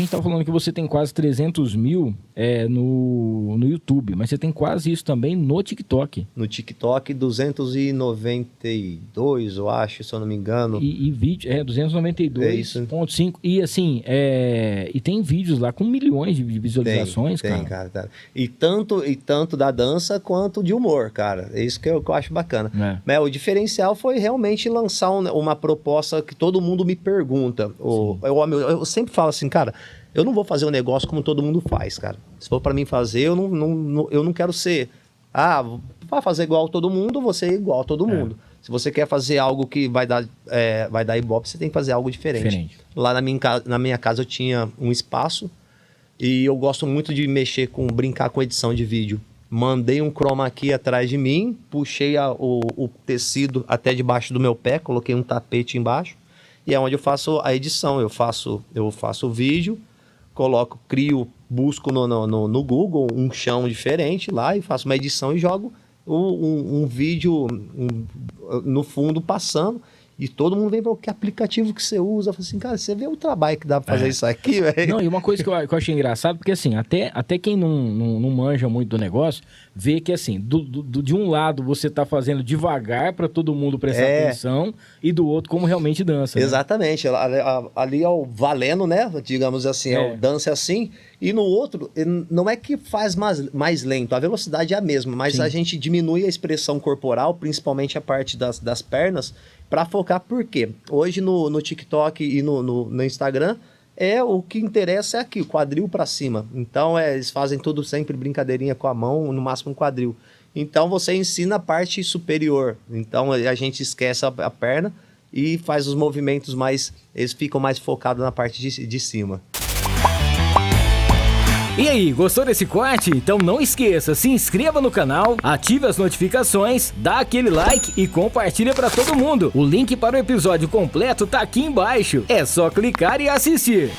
gente tá falando que você tem quase 300 mil no YouTube, mas você tem quase isso também no TikTok. No TikTok, 292, eu acho, se eu não me engano. E vídeo, 292,5. E assim, e tem vídeos lá com milhões de visualizações, tem, cara. Tá. E tanto da dança quanto de humor, cara. É isso que eu acho bacana. O diferencial foi realmente lançar uma proposta que todo mundo me pergunta. Eu sempre falo assim, cara, eu não vou fazer um negócio como todo mundo faz, cara. Se for pra mim fazer, eu não quero ser... vai fazer igual a todo mundo, você é igual a todo mundo. Se você quer fazer algo que vai dar ibope, você tem que fazer algo diferente. Lá na minha casa eu tinha um espaço e eu gosto muito de brincar com edição de vídeo. Mandei um chroma aqui atrás de mim, puxei o tecido até debaixo do meu pé, coloquei um tapete embaixo e é onde eu faço a edição. Eu faço o vídeo, busco no Google um chão diferente lá e faço uma edição e jogo um vídeo no fundo passando. E todo mundo vem para que aplicativo que você usa. Eu falo assim, cara, você vê o trabalho que dá pra fazer isso aqui, velho? Não, e uma coisa que eu achei engraçado, porque assim, até quem não manja muito do negócio, vê que assim, de um lado você tá fazendo devagar para todo mundo prestar atenção, e do outro como realmente dança. Exatamente. Né? Ali é o valendo, né? Digamos assim, é o dança assim. E no outro, não é que faz mais lento, a velocidade é a mesma, mas a gente diminui a expressão corporal, principalmente a parte das pernas, para focar. Por quê? Hoje no TikTok e no Instagram, o que interessa é aqui, o quadril para cima. Então, eles fazem tudo sempre brincadeirinha com a mão, no máximo um quadril. Então, você ensina a parte superior. Então, a gente esquece a perna e faz os movimentos eles ficam mais focados na parte de cima. E aí, gostou desse corte? Então não esqueça, se inscreva no canal, ative as notificações, dá aquele like e compartilha para todo mundo. O link para o episódio completo tá aqui embaixo. É só clicar e assistir.